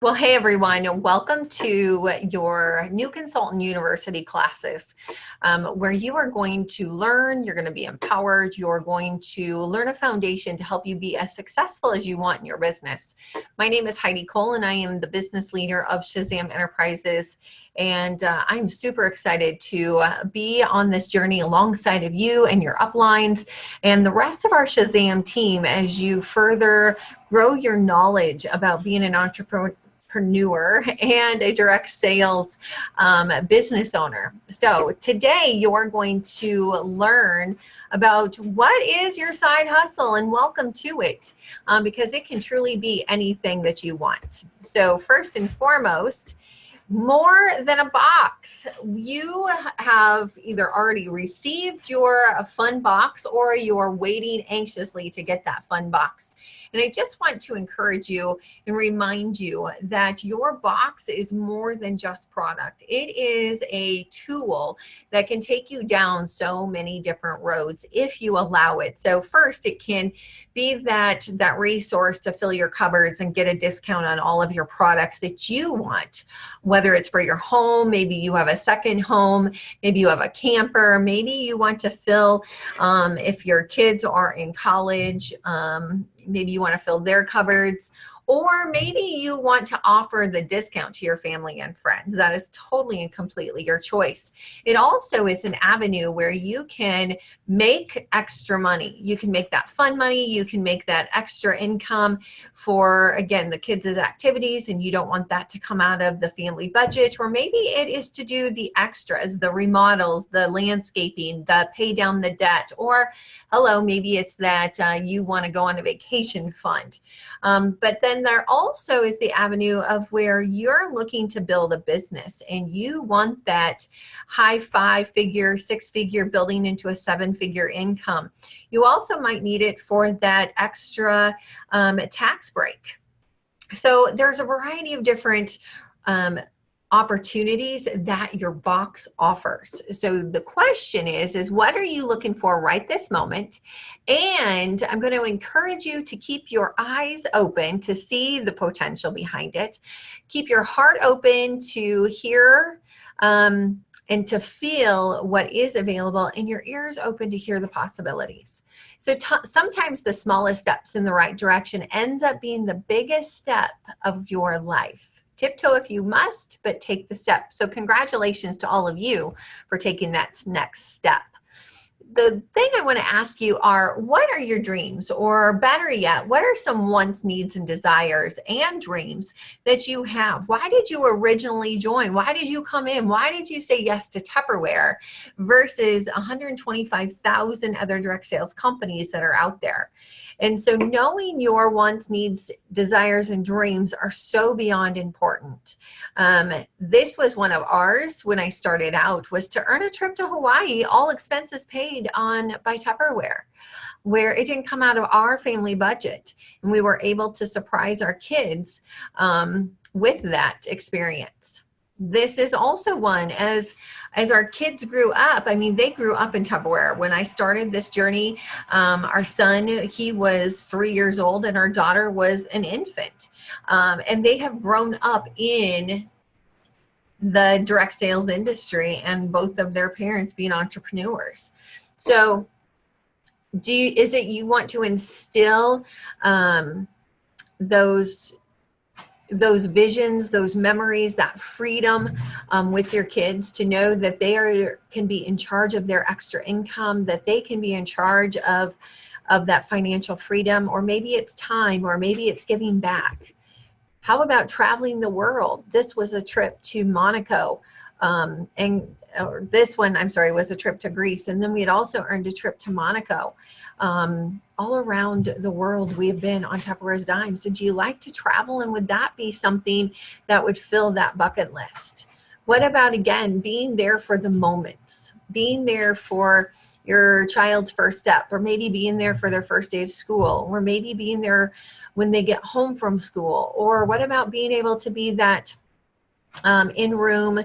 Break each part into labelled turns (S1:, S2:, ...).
S1: Well, hey everyone, welcome to your New Consultant University classes, where you are going to learn, you're going to be empowered, you're going to learn a foundation to help you be as successful as you want in your business. My name is Heidi Cole, and I am the business leader of Shazam Enterprises. And I'm super excited to be on this journey alongside of you and your uplines and the rest of our Shazam team as you further grow your knowledge about being an entrepreneur and a direct sales business owner. So today you're going to learn about what is your side hustle, and welcome to it, because it can truly be anything that you want. So first and foremost, more than a box. You have either already received your fun box or you're waiting anxiously to get that fun box. And I just want to encourage you and remind you that your box is more than just product. It is a tool that can take you down so many different roads if you allow it. So first, it can be that resource to fill your cupboards and get a discount on all of your products that you want, whether it's for your home, maybe you have a second home, maybe you have a camper, maybe you want to fill, if your kids are in college, maybe you want to fill their cupboards, or maybe you want to offer the discount to your family and friends. That is totally and completely your choice. It also is an avenue where you can make extra money. You can make that fun money. You can make that extra income for, again, the kids' activities, and you don't want that to come out of the family budget. Or maybe it is to do the extras, the remodels, the landscaping, the pay down the debt, or hello, maybe it's that you want to go on a vacation fund. But then there also is the avenue of where you're looking to build a business and you want that high 5-figure, 6-figure building into a 7-figure income. You also might need it for that extra tax break. So there's a variety of different opportunities that your box offers. So the question is what are you looking for right this moment? And I'm going to encourage you to keep your eyes open to see the potential behind it. Keep your heart open to hear and to feel what is available, and your ears open to hear the possibilities. So sometimes the smallest steps in the right direction ends up being the biggest step of your life. Tiptoe if you must, but take the step. So congratulations to all of you for taking that next step. The thing I want to ask you are, what are your dreams? Or better yet, what are some wants, needs, and desires and dreams that you have? Why did you originally join? Why did you come in? Why did you say yes to Tupperware versus 125,000 other direct sales companies that are out there? And so knowing your wants, needs, desires, and dreams are so beyond important. This was one of ours when I started out, was to earn a trip to Hawaii, all expenses paid by Tupperware, where it didn't come out of our family budget. And we were able to surprise our kids with that experience. This is also one, as our kids grew up, I mean, they grew up in Tupperware. When I started this journey, our son, he was 3 years old, and our daughter was an infant. And they have grown up in the direct sales industry, and both of their parents being entrepreneurs. So is it you want to instill those visions, those memories, that freedom with your kids, to know that they can be in charge of their extra income, that they can be in charge of that financial freedom? Or maybe it's time, or maybe it's giving back. How about traveling the world? This was a trip to Monaco, this one, I'm sorry, was a trip to Greece. And then we had also earned a trip to Monaco. All around the world, we have been on Tupperware's dime. So do you like to travel? And would that be something that would fill that bucket list? What about, again, being there for the moments, being there for your child's first step, or maybe being there for their first day of school, or maybe being there when they get home from school? Or what about being able to be that in-room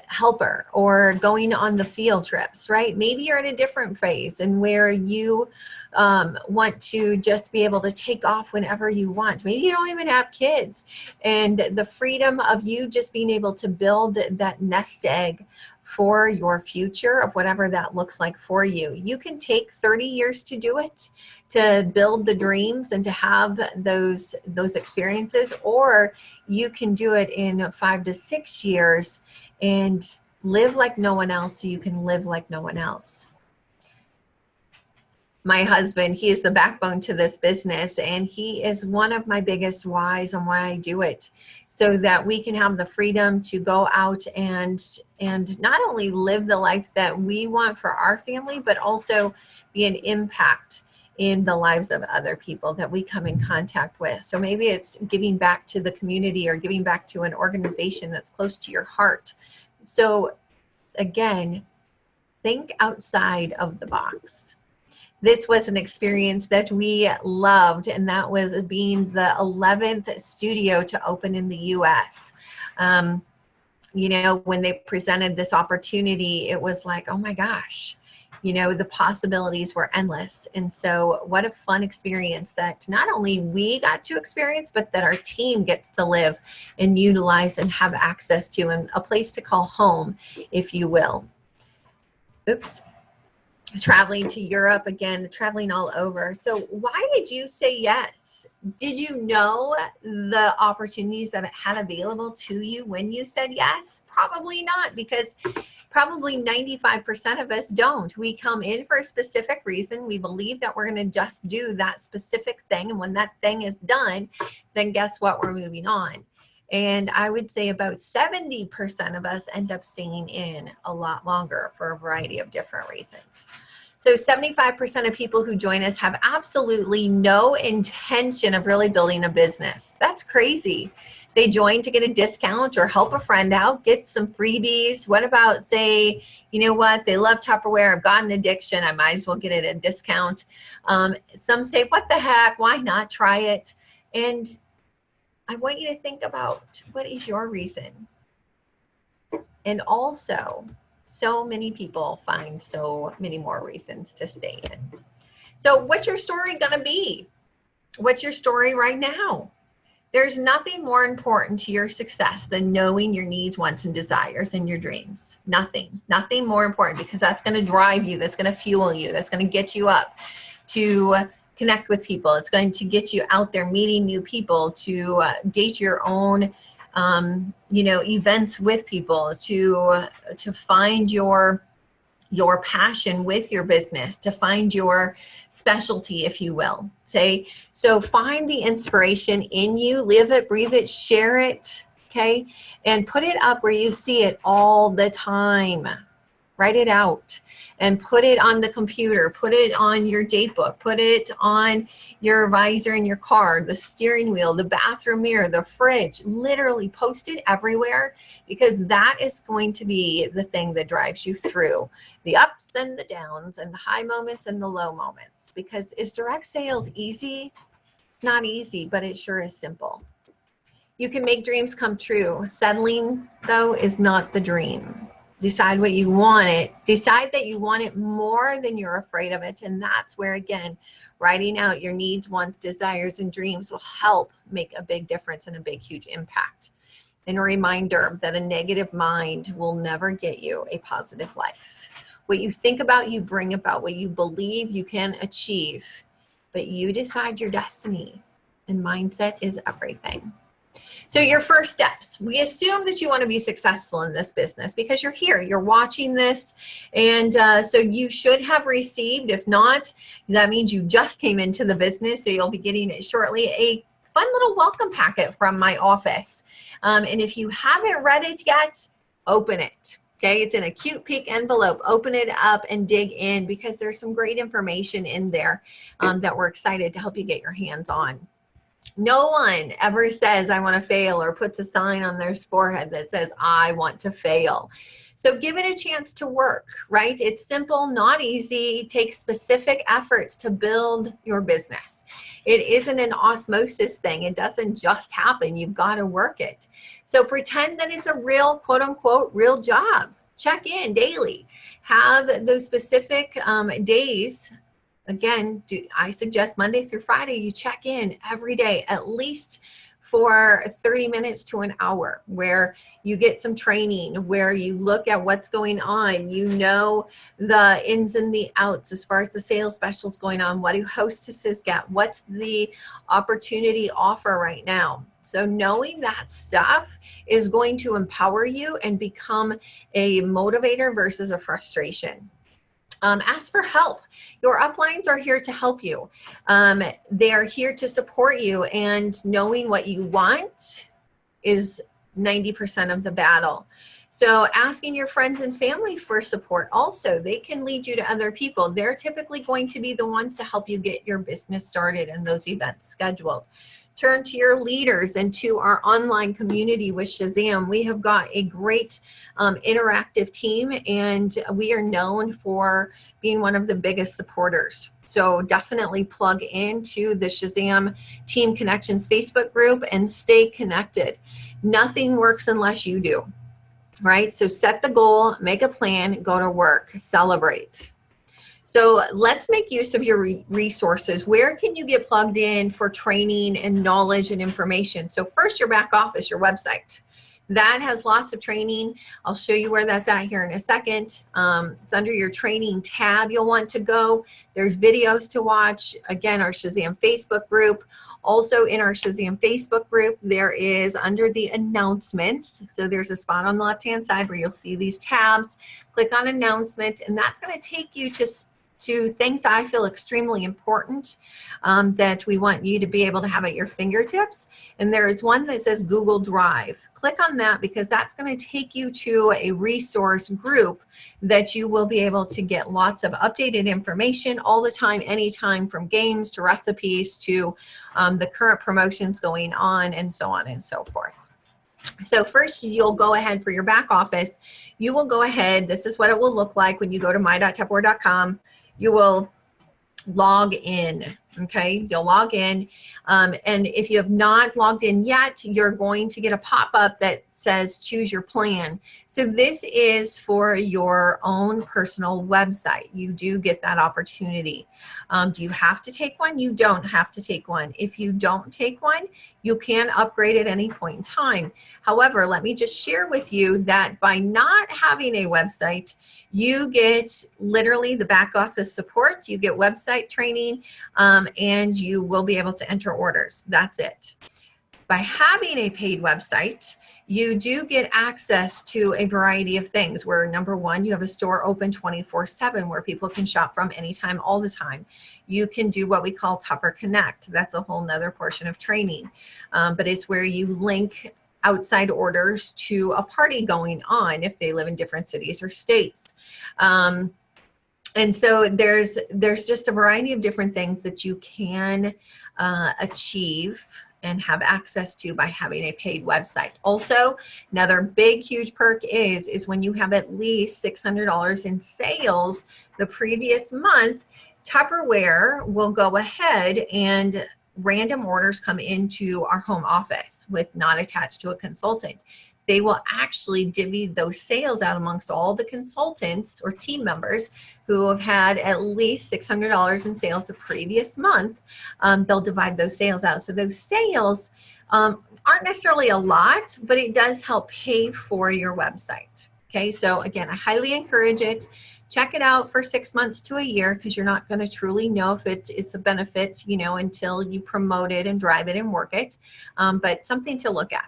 S1: helper, or going on the field trips, right? Maybe you're in a different phase and where you want to just be able to take off whenever you want. Maybe you don't even have kids, and the freedom of you just being able to build that nest egg for your future of whatever that looks like for you. You can take 30 years to do it, to build the dreams and to have those experiences, or you can do it in 5 to 6 years and live like no one else so you can live like no one else. My husband, he is the backbone to this business, and he is one of my biggest whys on why I do it, so that we can have the freedom to go out and not only live the life that we want for our family, but also be an impact in the lives of other people that we come in contact with. So maybe it's giving back to the community or giving back to an organization that's close to your heart. So again, think outside of the box. This was an experience that we loved, and that was being the 11th studio to open in the US. You know, when they presented this opportunity, it was like, oh my gosh, you know, the possibilities were endless. And so what a fun experience that not only we got to experience, but that our team gets to live and utilize and have access to, and a place to call home, if you will. Oops. Traveling to Europe again, traveling all over. So why did you say yes? Did you know the opportunities that it had available to you when you said yes? Probably not, because probably 95% of us don't. We come in for a specific reason. We believe that we're going to just do that specific thing. And when that thing is done, then guess what? We're moving on. And I would say about 70% of us end up staying in a lot longer for a variety of different reasons. So 75% of people who join us have absolutely no intention of really building a business. That's crazy. They join to get a discount or help a friend out, get some freebies. What about, say, you know what, they love Tupperware, I've got an addiction, I might as well get it at a discount. Some say, what the heck, why not try it? And I want you to think about, what is your reason? And also, so many people find so many more reasons to stay in. So what's your story going to be? What's your story right now? There's nothing more important to your success than knowing your needs, wants, and desires and your dreams. Nothing more important, because that's going to drive you. That's going to fuel you. That's going to get you up to connect with people. It's going to get you out there meeting new people, to date your own events with people, to find your passion with your business, to find your specialty, if you will. So find the inspiration in you, live it, breathe it, share it, okay? And put it up where you see it all the time. Write it out and put it on the computer, put it on your date book, put it on your visor in your car, the steering wheel, the bathroom mirror, the fridge. Literally post it everywhere, because that is going to be the thing that drives you through the ups and the downs and the high moments and the low moments. Because is direct sales easy? Not easy, but it sure is simple. You can make dreams come true. Settling, though, is not the dream. Decide what you want it. Decide that you want it more than you're afraid of it. And that's where, again, writing out your needs, wants, desires, and dreams will help make a big difference and a big, huge impact. And a reminder that a negative mind will never get you a positive life. What you think about, you bring about. What you believe, you can achieve. But you decide your destiny. And mindset is everything. So your first steps, we assume that you want to be successful in this business because you're here, you're watching this, and so you should have received. If not, that means you just came into the business, so you'll be getting it shortly, a fun little welcome packet from my office. And if you haven't read it yet, open it. Okay, it's in a cute pink envelope. Open it up and dig in, because there's some great information in there that we're excited to help you get your hands on. No one ever says, I want to fail, or puts a sign on their forehead that says, I want to fail. So give it a chance to work, right? It's simple, not easy. It takes specific efforts to build your business. It isn't an osmosis thing. It doesn't just happen. You've got to work it. So pretend that it's a real, quote unquote, real job. Check in daily. Have those specific days. Again, I suggest Monday through Friday, you check in every day, at least for 30 minutes to an hour, where you get some training, where you look at what's going on, you know the ins and the outs as far as the sales specials going on, what do hostesses get, what's the opportunity offer right now. So knowing that stuff is going to empower you and become a motivator versus a frustration. Ask for help. Your uplines are here to help you. They are here to support you, and knowing what you want is 90% of the battle. So asking your friends and family for support also, they can lead you to other people. They're typically going to be the ones to help you get your business started and those events scheduled. Turn to your leaders and to our online community with Shazam. We have got a great interactive team, and we are known for being one of the biggest supporters. So definitely plug into the Shazam Team Connections Facebook group and stay connected. Nothing works unless you do, right? So set the goal, make a plan, go to work, celebrate. So let's make use of your resources. Where can you get plugged in for training and knowledge and information? So first, your back office, your website. That has lots of training. I'll show you where that's at here in a second. It's under your training tab you'll want to go. There's videos to watch. Again, our Shazam Facebook group. Also in our Shazam Facebook group, there is under the announcements. So there's a spot on the left-hand side where you'll see these tabs. Click on announcement, and that's going to take you to things that I feel extremely important that we want you to be able to have at your fingertips. And there is one that says Google Drive. Click on that, because that's going to take you to a resource group that you will be able to get lots of updated information all the time, anytime, from games to recipes to the current promotions going on, and so on and so forth. So first, you'll go ahead for your back office. You will go ahead. This is what it will look like when you go to my.tupperware.com. You will log in. Okay, you'll log in. And if you have not logged in yet, you're going to get a pop-up that says choose your plan. So this is for your own personal website. You do get that opportunity. Do you have to take one? You don't have to take one. If you don't take one, you can upgrade at any point in time. However, let me just share with you that by not having a website, you get literally the back office support, you get website training, and you will be able to enter orders. That's it. By having a paid website, you do get access to a variety of things where, number one, you have a store open 24/7 where people can shop from anytime, all the time. You can do what we call Tupper Connect. That's a whole nother portion of training. But it's where you link outside orders to a party going on if they live in different cities or states. And so there's just a variety of different things that you can achieve and have access to by having a paid website. Also, another big, huge perk is when you have at least $600 in sales the previous month, Tupperware will go ahead and random orders come into our home office with not attached to a consultant. They will actually divvy those sales out amongst all the consultants or team members who have had at least $600 in sales the previous month. They'll divide those sales out. So those sales aren't necessarily a lot, but it does help pay for your website. Okay, so again, I highly encourage it. Check it out for 6 months to a year, because you're not going to truly know if it's a benefit, you know, until you promote it and drive it and work it. But something to look at.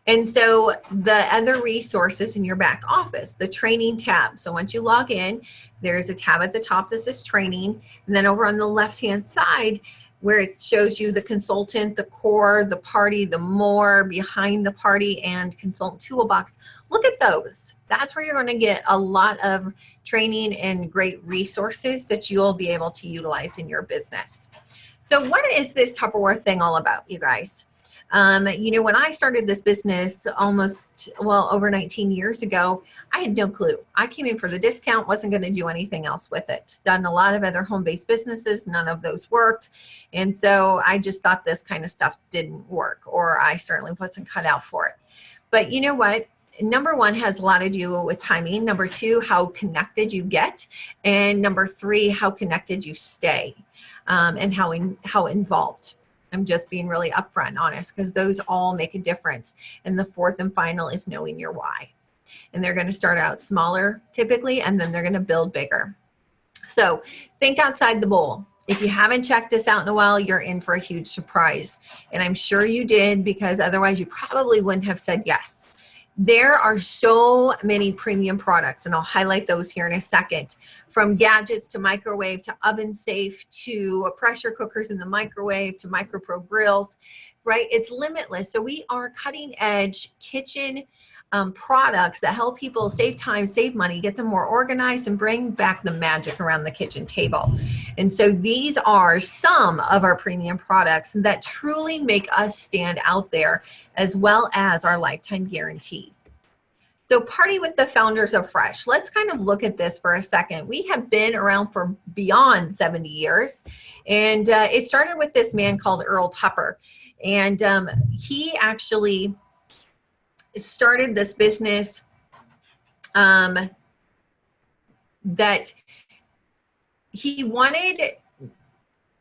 S1: And so the other resources in your back office, the training tab. So once you log in, there's a tab at the top that says training. And then over on the left-hand side, where it shows you the consultant, the core, the party, the more, behind the party, and consultant toolbox. Look at those. That's where you're going to get a lot of training and great resources that you'll be able to utilize in your business. So what is this Tupperware thing all about, you guys? You know, when I started this business almost, well, over 19 years ago, I had no clue. I came in for the discount, wasn't going to do anything else with it. Done a lot of other home-based businesses, none of those worked. And so I just thought this kind of stuff didn't work, or I certainly wasn't cut out for it. But you know what? Number one has a lot to do with timing. Number two, how connected you get. And number three, how connected you stay, and how involved. I'm just being really upfront and honest, because those all make a difference. And the fourth and final is knowing your why. And they're going to start out smaller typically, and then they're going to build bigger. So think outside the bowl. If you haven't checked this out in a while, you're in for a huge surprise. And I'm sure you did, because otherwise you probably wouldn't have said yes. There are so many premium products, and I'll highlight those here in a second, from gadgets to microwave to oven safe to pressure cookers in the microwave to MicroPro grills, right? It's limitless. So we are cutting edge kitchen products that help people save time, save money, get them more organized, and bring back the magic around the kitchen table. And so these are some of our premium products that truly make us stand out there, as well as our lifetime guarantee. So party with the founders of Fresh. Let's kind of look at this for a second. We have been around for beyond 70 years. And it started with this man called Earl Tupper. And he actually started this business that he wanted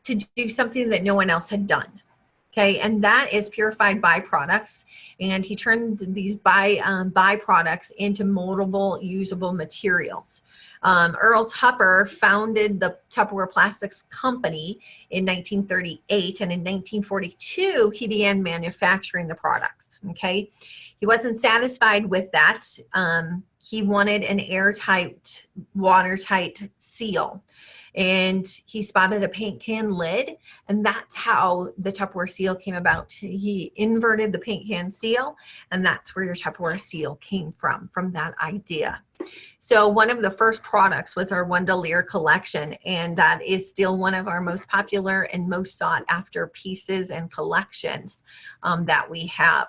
S1: to do something that no one else had done. Okay, and that is purified byproducts. And he turned these byproducts into moldable, usable materials. Earl Tupper founded the Tupperware Plastics Company in 1938, and in 1942, he began manufacturing the products. Okay, he wasn't satisfied with that. He wanted an airtight, watertight seal. And he spotted a paint can lid, and that's how the Tupperware seal came about. He inverted the paint can seal, and that's where your Tupperware seal came from that idea. So one of the first products was our Wondelier collection, and that is still one of our most popular and most sought after pieces and collections that we have.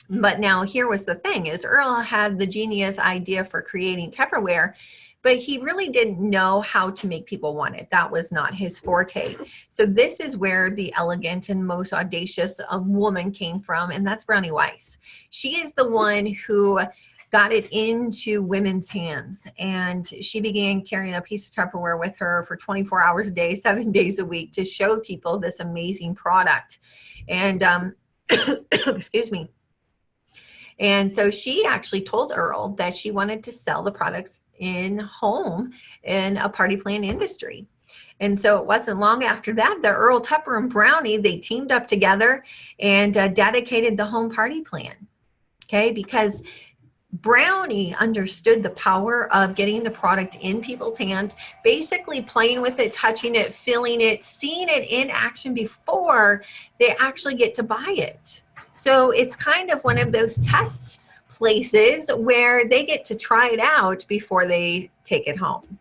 S1: But now here was the thing, is Earl had the genius idea for creating Tupperware, but he really didn't know how to make people want it. That was not his forte. So this is where the elegant and most audacious woman came from, and that's Brownie Weiss. She is the one who got it into women's hands, and she began carrying a piece of Tupperware with her for 24 hours a day, 7 days a week, to show people this amazing product. And excuse me. And so she actually told Earl that she wanted to sell the products in home in a party plan industry. And so it wasn't long after that that Earl Tupper and Brownie, they teamed up together and dedicated the home party plan. Okay, because Brownie understood the power of getting the product in people's hands, basically playing with it, touching it, feeling it, seeing it in action before they actually get to buy it. So it's kind of one of those test places where they get to try it out before they take it home.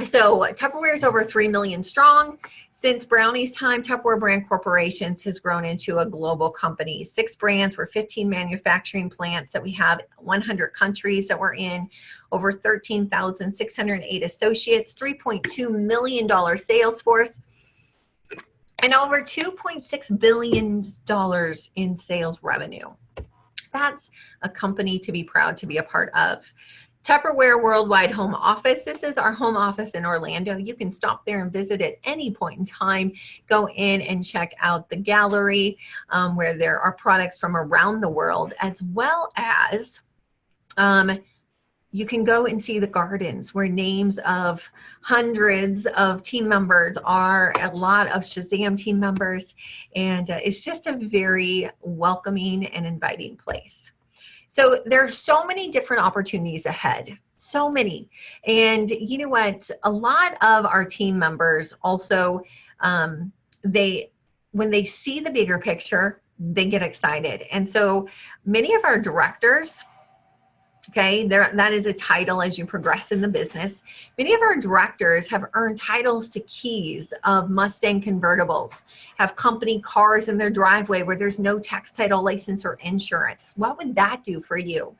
S1: So Tupperware is over 3 million strong. Since Brownie's time, Tupperware Brand Corporations has grown into a global company. 6 brands, we're 15 manufacturing plants that we have, 100 countries that we're in, over 13,608 associates, $3.2 million sales force, and over $2.6 billion in sales revenue. That's a company to be proud to be a part of. Tupperware Worldwide Home Office. This is our home office in Orlando. You can stop there and visit at any point in time. Go in and check out the gallery where there are products from around the world, as well as you can go and see the gardens where names of hundreds of team members are, a lot of Shazam team members, and it's just a very welcoming and inviting place. So there are so many different opportunities ahead, so many. And you know what, a lot of our team members also, when they see the bigger picture, they get excited. And so many of our directors Okay, that is a title as you progress in the business. Many of our directors have earned titles to keys of Mustang convertibles, have company cars in their driveway where there's no tax title license or insurance. What would that do for you?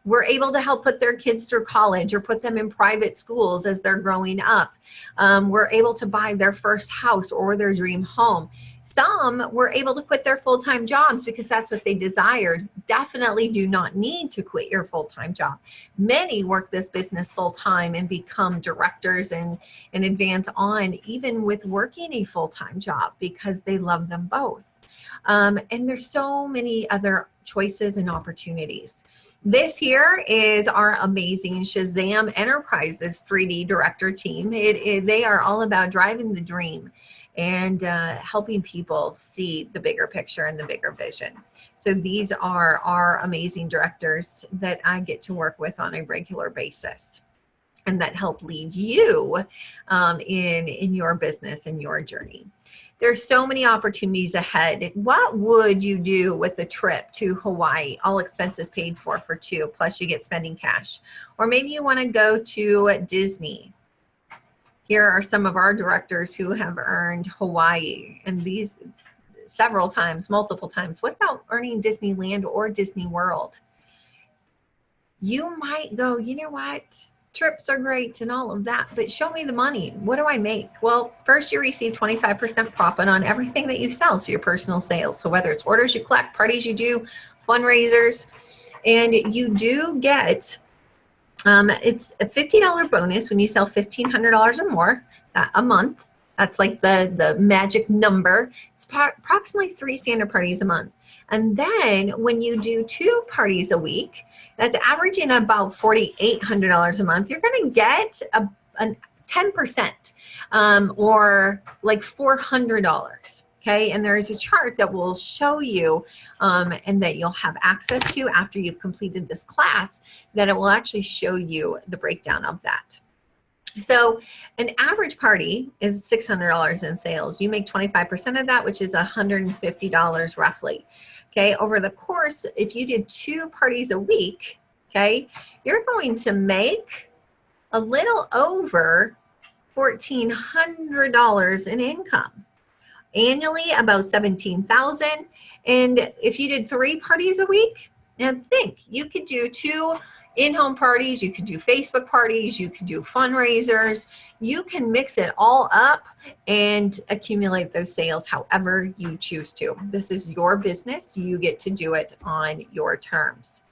S1: We're able to help put their kids through college or put them in private schools as they're growing up. We're able to buy their first house or their dream home. Some were able to quit their full-time jobs because that's what they desired. Definitely do not need to quit your full-time job. Many work this business full-time and become directors and advance on even with working a full-time job because they love them both. And there's so many other choices and opportunities. This here is our amazing Shazam Enterprises 3D director team. They are all about driving the dream and helping people see the bigger picture and the bigger vision. So these are our amazing directors that I get to work with on a regular basis and that help lead you in your business and your journey. There's so many opportunities ahead. What would you do with a trip to Hawaii, all expenses paid for two, plus you get spending cash? Or maybe you want to go to Disney. Here are some of our directors who have earned Hawaii, and these several times, multiple times. What about earning Disneyland or Disney World? You might go, you know what? Trips are great and all of that, but show me the money. What do I make? Well, first you receive 25% profit on everything that you sell, so your personal sales. So whether it's orders you collect, parties you do, fundraisers, and you do get, it's a $50 bonus when you sell $1,500 or more a month. That's like the magic number. It's approximately 3 standard parties a month. And then when you do 2 parties a week, that's averaging about $4,800 a month. You're going to get a 10% or like $400. Okay, and there's a chart that will show you and that you'll have access to after you've completed this class, that it will actually show you the breakdown of that. So an average party is $600 in sales. You make 25% of that, which is $150 roughly. Okay, over the course, if you did 2 parties a week, okay, you're going to make a little over $1,400 in income. Annually, about $17,000. And if you did 3 parties a week, now think, you could do 2 in-home parties, you could do Facebook parties, you could do fundraisers, you can mix it all up and accumulate those sales however you choose to. This is your business, you get to do it on your terms.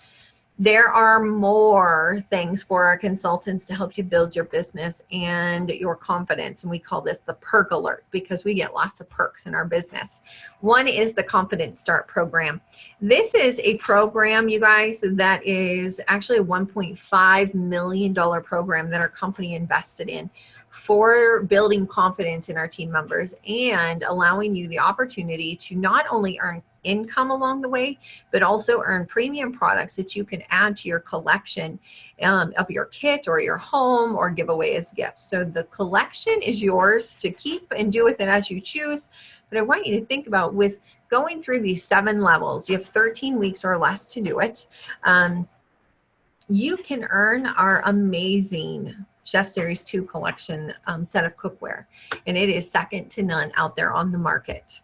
S1: There are more things for our consultants to help you build your business and your confidence. And we call this the perk alert because we get lots of perks in our business. One is the Confident Start program. This is a program, you guys, that is actually a $1.5 million program that our company invested in for building confidence in our team members and allowing you the opportunity to not only earn income along the way, but also earn premium products that you can add to your collection of your kit or your home or give away as gifts. So the collection is yours to keep and do with it as you choose. But I want you to think about, with going through these 7 levels, you have 13 weeks or less to do it. You can earn our amazing Chef Series 2 collection set of cookware, and it is second to none out there on the market.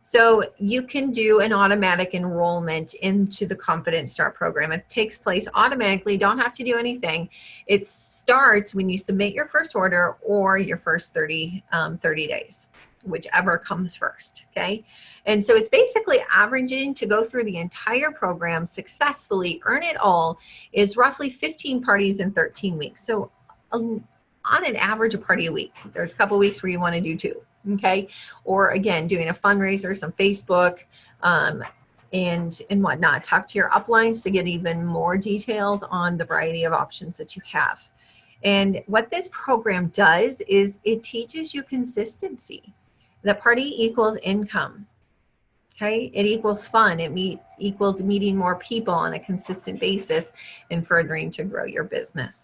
S1: So you can do an automatic enrollment into the Confident Start program. It takes place automatically, don't have to do anything. It starts when you submit your first order or your first 30 days, whichever comes first, okay? And so it's basically averaging to go through the entire program successfully, earn it all, is roughly 15 parties in 13 weeks. So on an average, a party a week. There's a couple weeks where you want to do 2. Okay, or again, doing a fundraiser, some Facebook, and whatnot. Talk to your uplines to get even more details on the variety of options that you have. And what this program does is it teaches you consistency. The party equals income. Okay, it equals fun. It equals meeting more people on a consistent basis and furthering to grow your business.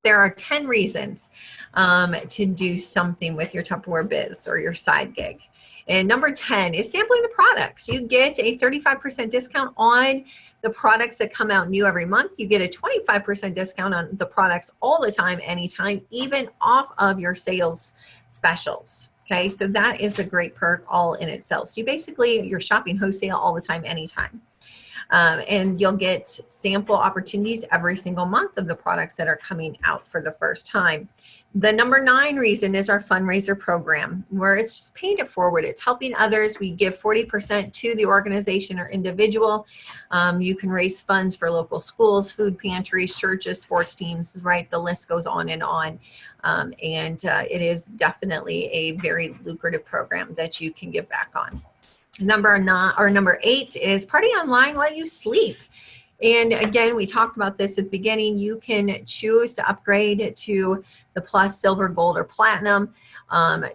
S1: There are 10 reasons to do something with your Tupperware biz or your side gig. And number 10 is sampling the products. You get a 35% discount on the products that come out new every month. You get a 25% discount on the products all the time, anytime, even off of your sales specials. Okay, so that is a great perk all in itself. So you basically, you're shopping wholesale all the time, anytime. And you'll get sample opportunities every single month of the products that are coming out for the first time. The number 9 reason is our fundraiser program, where it's just paying it forward. It's helping others. We give 40% to the organization or individual. You can raise funds for local schools, food pantries, churches, sports teams, right? The list goes on and on. It is definitely a very lucrative program that you can give back on. Number 8 is party online while you sleep. And again, we talked about this at the beginning. You can choose to upgrade to the Plus, Silver, Gold, or Platinum.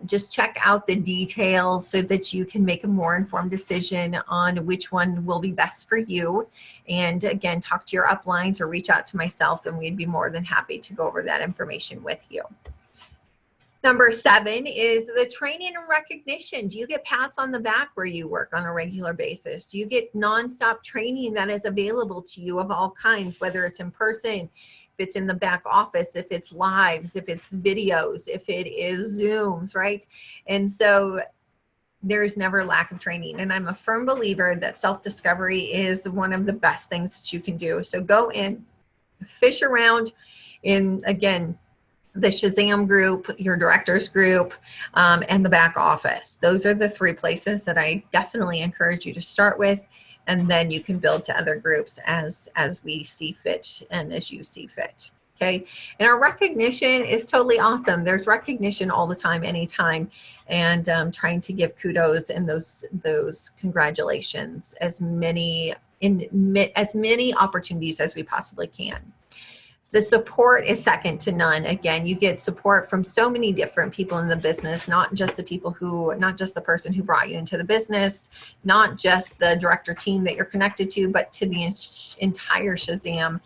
S1: Just check out the details so that you can make a more informed decision on which one will be best for you. And again, talk to your uplines or reach out to myself, and we'd be more than happy to go over that information with you. Number 7 is the training and recognition. Do you get pats on the back where you work on a regular basis? Do you get nonstop training that is available to you of all kinds, whether it's in person, if it's in the back office, if it's lives, if it's videos, if it is Zooms, right? And so there's never lack of training. And I'm a firm believer that self-discovery is one of the best things that you can do. So go in, fish around in, again, the Shazam group, your directors group, and the back office. Those are the 3 places that I definitely encourage you to start with, and then you can build to other groups as we see fit and as you see fit. Okay, and our recognition is totally awesome. There's recognition all the time, anytime, and trying to give kudos and those congratulations as many opportunities as we possibly can. The support is second to none. Again, you get support from so many different people in the business, not just the person who brought you into the business, not just the director team that you're connected to, but to the entire Shazam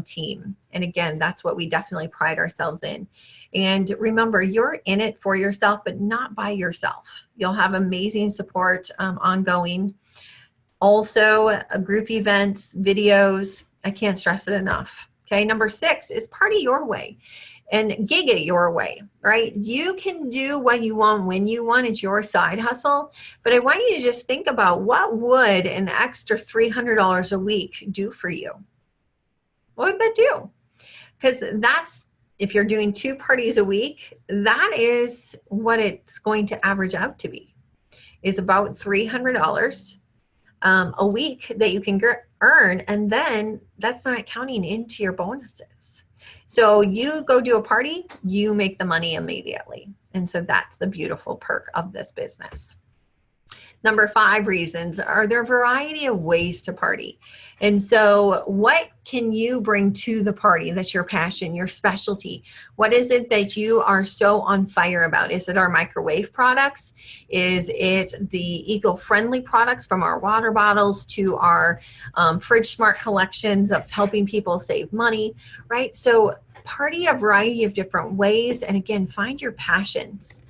S1: team. And again, that's what we definitely pride ourselves in. And remember, you're in it for yourself, but not by yourself. You'll have amazing support ongoing. Also, group events, videos, I can't stress it enough. Okay, number 6 is party your way and gig it your way, right? You can do what you want when you want. It's your side hustle. But I want you to just think about, what would an extra $300 a week do for you? What would that do? Because that's, if you're doing 2 parties a week, that is what it's going to average out to be, is about $300 a week that you can earn, and then that's not counting into your bonuses. So you go do a party, you make the money immediately. And so that's the beautiful perk of this business. Number 5 reasons are there a variety of ways to party. And so what can you bring to the party that's your passion, your specialty? What is it that you are so on fire about? Is it our microwave products? Is it the eco-friendly products, from our water bottles to our Fridge Smart collections of helping people save money, right? So party a variety of different ways. And again, find your passions.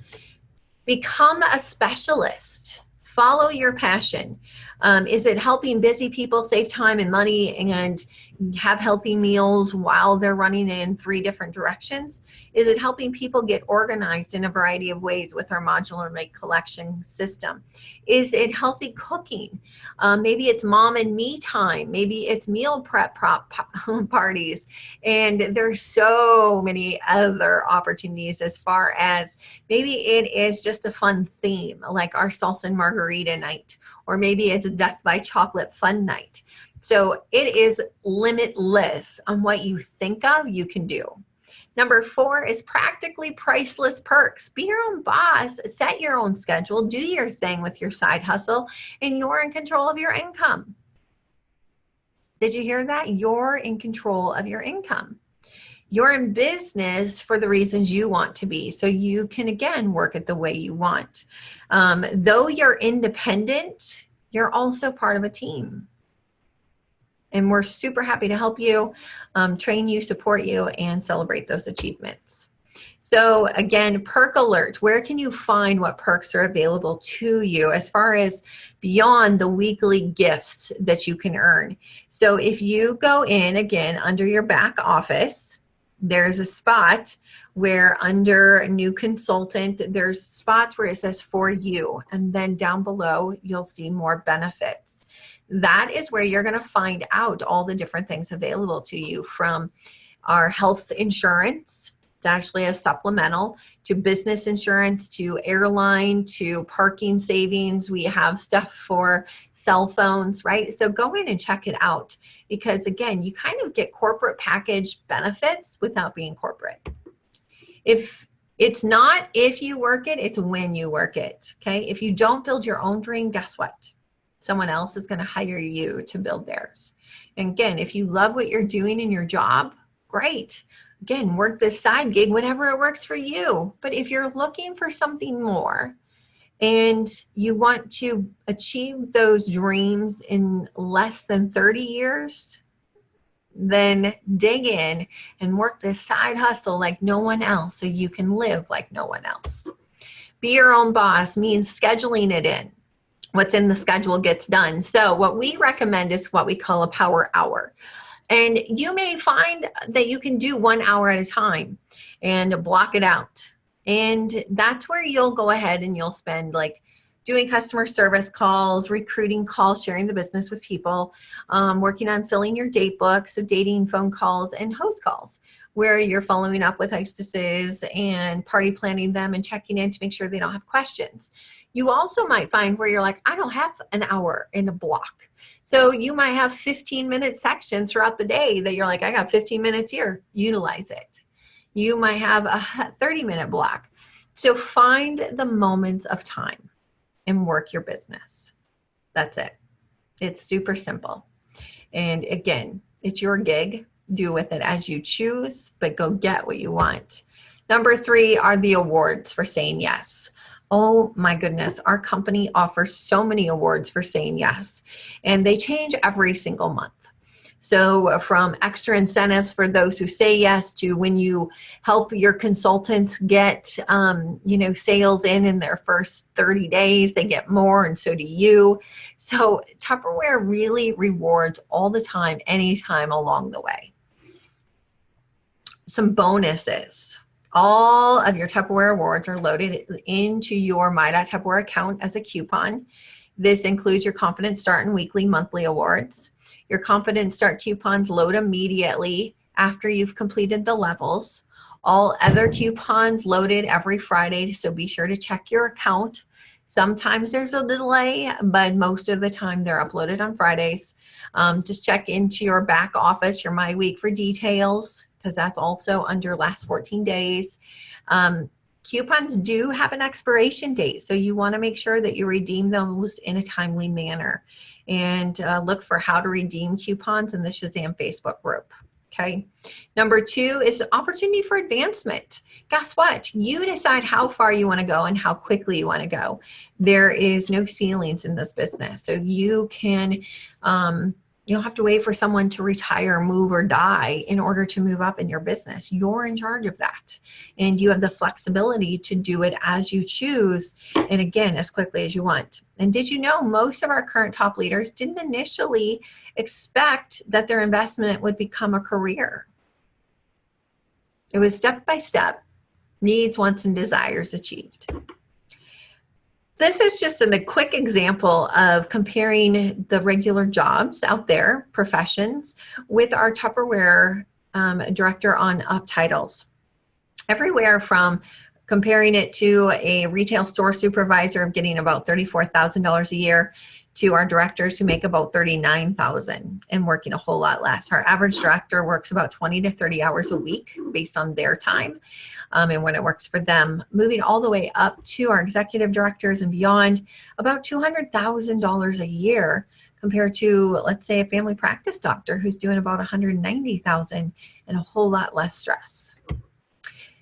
S1: Become a specialist. Follow your passion. Is it helping busy people save time and money and have healthy meals while they're running in 3 different directions? Is it helping people get organized in a variety of ways with our modular make collection system? Is it healthy cooking? Maybe it's mom and me time. Maybe it's meal prep parties. And there's so many other opportunities, as far as maybe it is just a fun theme, like our salsa and margarita night, or maybe it's a death by chocolate fun night. So it is limitless on what you think of, you can do. Number 4 is practically priceless perks. Be your own boss, set your own schedule, do your thing with your side hustle, and you're in control of your income. Did you hear that? You're in control of your income. You're in business for the reasons you want to be, so you can, again, work it the way you want. Though you're independent, you're also part of a team. And we're super happy to help you, train you, support you, and celebrate those achievements. So again, Perk Alert, where can you find what perks are available to you as far as beyond the weekly gifts that you can earn? So if you go in, again, under your back office, there's a spot where under new consultant, there's spots where it says for you. And then down below, you'll see more benefits. That is where you're going to find out all the different things available to you, from our health insurance, actually a supplemental, to business insurance, to airline, to parking savings. We have stuff for cell phones, right? So go in and check it out, because again, you kind of get corporate package benefits without being corporate. If it's not if you work it, it's when you work it, okay? If you don't build your own dream, guess what? Someone else is going to hire you to build theirs. And again, if you love what you're doing in your job, great. Again, work this side gig whenever it works for you. But if you're looking for something more and you want to achieve those dreams in less than 30 years, then dig in and work this side hustle like no one else so you can live like no one else. Be your own boss means scheduling it in. What's in the schedule gets done. So what we recommend is what we call a power hour. And you may find that you can do 1 hour at a time and block it out. And that's where you'll go ahead and you'll spend like doing customer service calls, recruiting calls, sharing the business with people, working on filling your date book, so dating phone calls and host calls, where you're following up with hostesses and party planning them and checking in to make sure they don't have questions. You also might find where you're like, I don't have an hour in a block. So you might have 15-minute sections throughout the day that you're like, I got 15 minutes here, utilize it. You might have a 30-minute block. So find the moments of time and work your business. That's it. It's super simple. And again, it's your gig. Do with it as you choose, but go get what you want. Number 3 are the awards for saying yes. Oh my goodness, our company offers so many awards for saying yes, and they change every single month. So from extra incentives for those who say yes, to when you help your consultants get, sales in their first 30 days, they get more, and so do you. So Tupperware really rewards all the time, anytime along the way. Some bonuses. All of your Tupperware awards are loaded into your My.Tupperware account as a coupon. This includes your Confident Start and weekly, monthly awards. Your Confident Start coupons load immediately after you've completed the levels. All other coupons loaded every Friday, so be sure to check your account. Sometimes there's a delay, but most of the time they're uploaded on Fridays. Just check into your back office, your My Week, for details, because that's also under last 14 days. Coupons do have an expiration date, so you want to make sure that you redeem those in a timely manner. And look for how to redeem coupons in the Shazam Facebook group. Okay. Number 2 is opportunity for advancement. Guess what? You decide how far you want to go and how quickly you want to go. There is no ceilings in this business. So you can, you don't have to wait for someone to retire, move, or die in order to move up in your business. You're in charge of that. And you have the flexibility to do it as you choose. And again, as quickly as you want. And did you know most of our current top leaders didn't initially expect that their investment would become a career? It was step by step, needs, wants, and desires achieved. This is just a quick example of comparing the regular jobs out there, professions, with our Tupperware director on up titles. Everywhere from comparing it to a retail store supervisor of getting about $34,000 a year to our directors who make about $39,000 and working a whole lot less. Our average director works about 20 to 30 hours a week based on their time and when it works for them, moving all the way up to our executive directors and beyond, about $200,000 a year compared to, let's say, a family practice doctor who's doing about $190,000 and a whole lot less stress.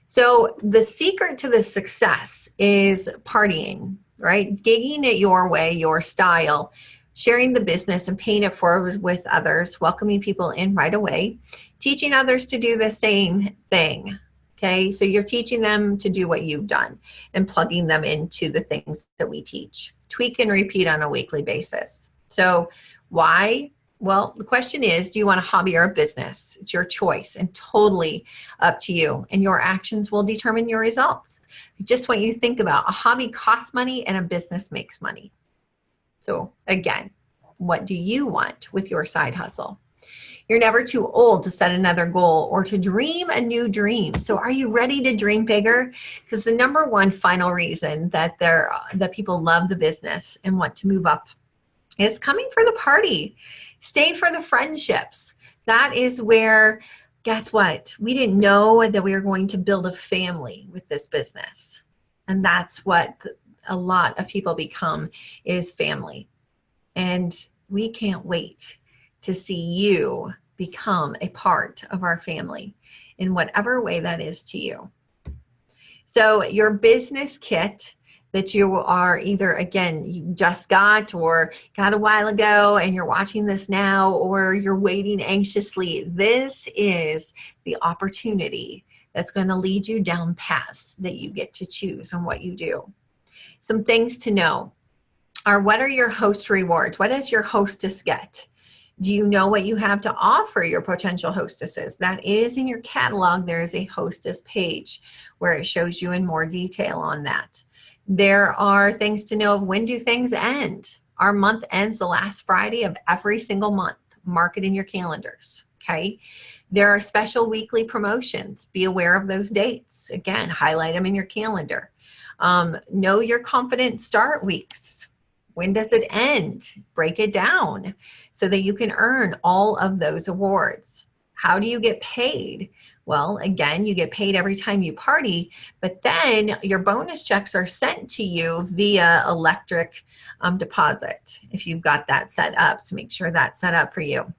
S1: So the secret to the success is partying, right? Gigging it your way, your style, sharing the business and paying it forward with others, welcoming people in right away, teaching others to do the same thing. Okay, so you're teaching them to do what you've done and plugging them into the things that we teach. Tweak and repeat on a weekly basis. So why? Well, the question is, do you want a hobby or a business? It's your choice and totally up to you. And your actions will determine your results. I just want you to think about a hobby costs money and a business makes money. So again, what do you want with your side hustle? You're never too old to set another goal or to dream a new dream. So are you ready to dream bigger? Because the number one final reason that people love the business and want to move up is coming for the party. Stay for the friendships. That is where, guess what? We didn't know that we were going to build a family with this business. And that's what a lot of people become, is family. And we can't wait to see you become a part of our family in whatever way that is to you. So your business kit that you are either, again, you just got or got a while ago and you're watching this now, or you're waiting anxiously, this is the opportunity that's going to lead you down paths that you get to choose on what you do. Some things to know are, what are your host rewards? What does your hostess get? Do you know what you have to offer your potential hostesses? That is in your catalog. There is a hostess page where it shows you in more detail on that. There are things to know of, when do things end? Our month ends the last Friday of every single month. Mark it in your calendars, okay? There are special weekly promotions. Be aware of those dates. Again, highlight them in your calendar. Know your confident start weeks. When does it end? Break it down so that you can earn all of those awards. How do you get paid? Well, again, you get paid every time you party, but then your bonus checks are sent to you via electric deposit if you've got that set up. So make sure that's set up for you.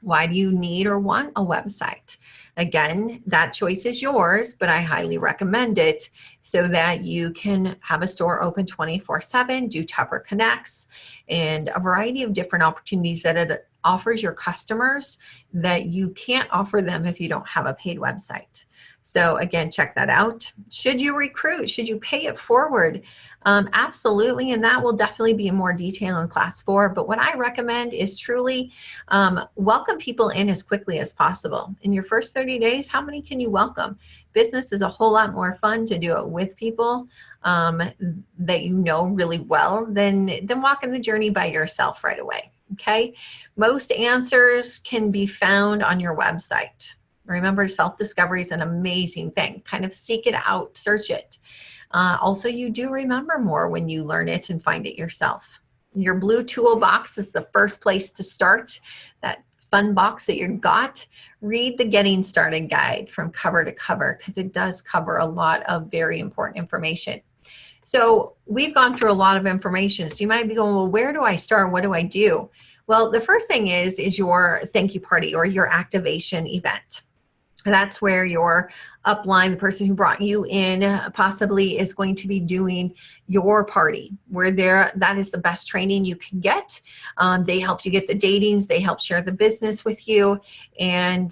S1: Why do you need or want a website? Again, that choice is yours, but I highly recommend it so that you can have a store open 24/7, do Tupper Connects, and a variety of different opportunities that it offers your customers that you can't offer them if you don't have a paid website. So again, check that out. Should you recruit? Should you pay it forward? Absolutely, and that will definitely be in more detail in class 4. But what I recommend is truly welcome people in as quickly as possible. In your first 30 days, how many can you welcome? Business is a whole lot more fun to do it with people that you know really well than walking the journey by yourself right away. Okay, most answers can be found on your website. Remember, self-discovery is an amazing thing. Kind of seek it out, search it. Also, you do remember more when you learn it and find it yourself. Your blue toolbox is the first place to start. That fun box that you got. Read the Getting Started guide from cover to cover, because it does cover a lot of very important information. So we've gone through a lot of information. So you might be going, well, where do I start? What do I do? Well, the first thing is your thank you party or your activation event. That's where your upline, the person who brought you in, possibly is going to be doing your party, where that is the best training you can get. They help you get the datings, they help share the business with you, and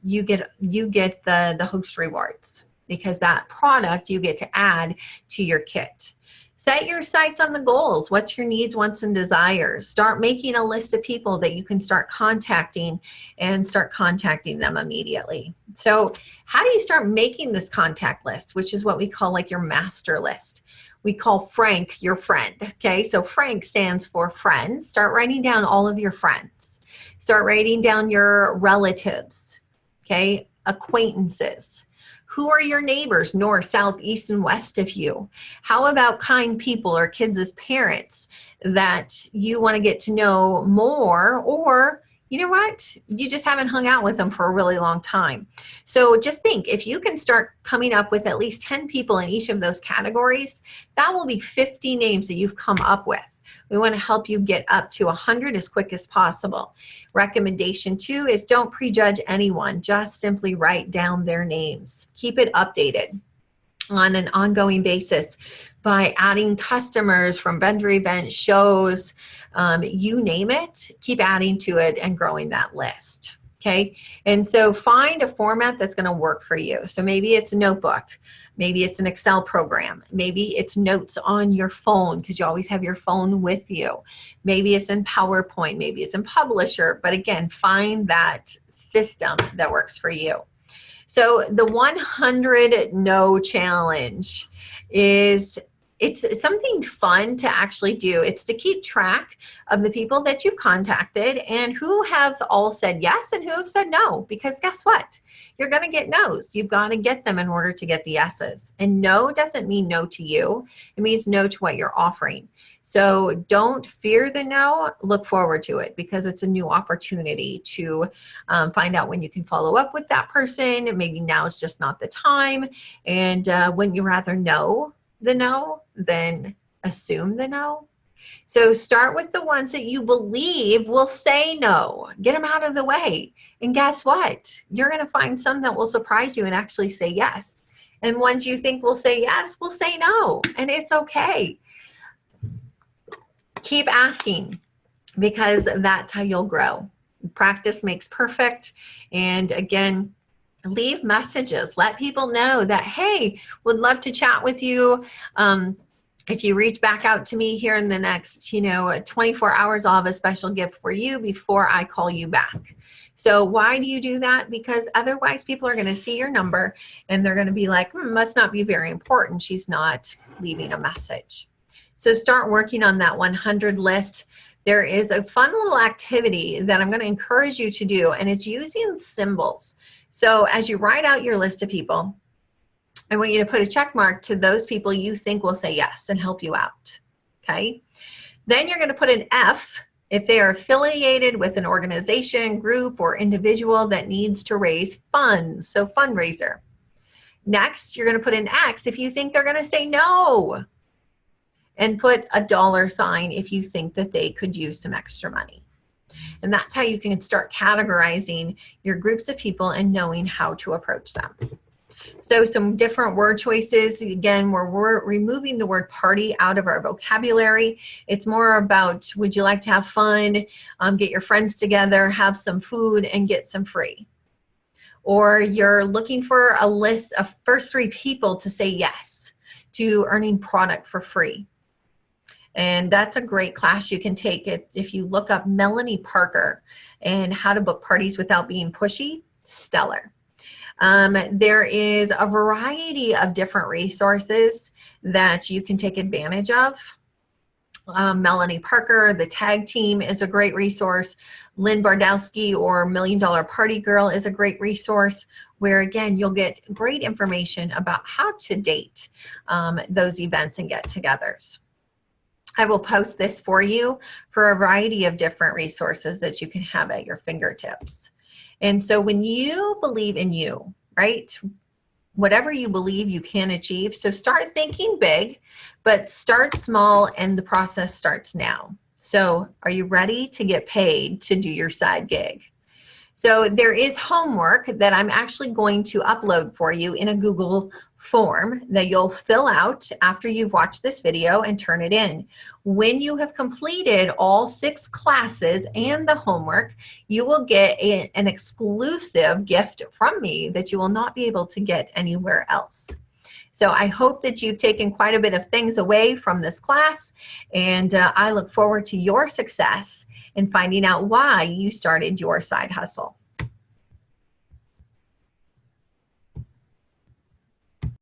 S1: you get the host rewards, because that product you get to add to your kit. Set your sights on the goals. What's your needs, wants, and desires? Start making a list of people that you can start contacting, and start contacting them immediately. So how do you start making this contact list, which is what we call like your master list? We call Frank your friend, okay? So Frank stands for friends. Start writing down all of your friends. Start writing down your relatives, okay? Acquaintances. Who are your neighbors, north, south, east, and west of you? How about kind people or kids as parents that you want to get to know more, or you know what, you just haven't hung out with them for a really long time. So just think, if you can start coming up with at least 10 people in each of those categories, that will be 50 names that you've come up with. We want to help you get up to 100 as quick as possible. Recommendation 2 is don't prejudge anyone. Just simply write down their names. Keep it updated. on an ongoing basis by adding customers from vendor event shows, you name it, keep adding to it and growing that list. Okay. And so find a format that's going to work for you. So maybe it's a notebook. Maybe it's an Excel program. Maybe it's notes on your phone because you always have your phone with you. Maybe it's in PowerPoint. Maybe it's in Publisher. But again, find that system that works for you. So the 100 No challenge it's something fun to actually do. It's to keep track of the people that you've contacted and who have all said yes and who have said no. Because guess what? You're going to get no's. You've got to get them in order to get the yeses. And no doesn't mean no to you. It means no to what you're offering. So don't fear the no. Look forward to it because it's a new opportunity to find out when you can follow up with that person. Maybe now is just not the time. And wouldn't you rather know the no than assume the no? So start with the ones that you believe will say no. Get them out of the way. And guess what? You're going to find some that will surprise you and actually say yes. And ones you think will say yes will say no. And it's okay. Keep asking because that's how you'll grow. Practice makes perfect. And again, leave messages. Let people know that, hey, would love to chat with you. If you reach back out to me here in the next, 24 hours, I'll have a special gift for you before I call you back. So why do you do that? Because otherwise people are going to see your number and they're going to be like, must not be very important. She's not leaving a message. So start working on that 100 list. There is a fun little activity that I'm going to encourage you to do, and it's using symbols. So as you write out your list of people, I want you to put a check mark to those people you think will say yes and help you out, okay? Then you're going to put an F if they are affiliated with an organization, group, or individual that needs to raise funds, so fundraiser. Next, you're going to put an X if you think they're going to say no, and put a $ if you think that they could use some extra money. And that's how you can start categorizing your groups of people and knowing how to approach them. So some different word choices. Again, we're removing the word party out of our vocabulary. It's more about, would you like to have fun, get your friends together, have some food, and get some free? Or you're looking for a list of first 3 people to say yes to earning product for free. And that's a great class you can take it if you look up Melanie Parker and how to book parties without being pushy. Stellar. There is a variety of different resources that you can take advantage of. Melanie Parker, the tag team, is a great resource. Lynn Bardowski or $1 Million Party Girl is a great resource where, again, you'll get great information about how to date those events and get-togethers. I will post this for you for a variety of different resources that you can have at your fingertips. And so when you believe in you, right, whatever you believe you can achieve, so start thinking big, but start small, and the process starts now. So are you ready to get paid to do your side gig? So there is homework that I'm actually going to upload for you in a Google form that you'll fill out after you've watched this video and turn it in. When you have completed all 6 classes and the homework, you will get an exclusive gift from me that you will not be able to get anywhere else. So I hope that you've taken quite a bit of things away from this class, and I look forward to your success in finding out why you started your side hustle.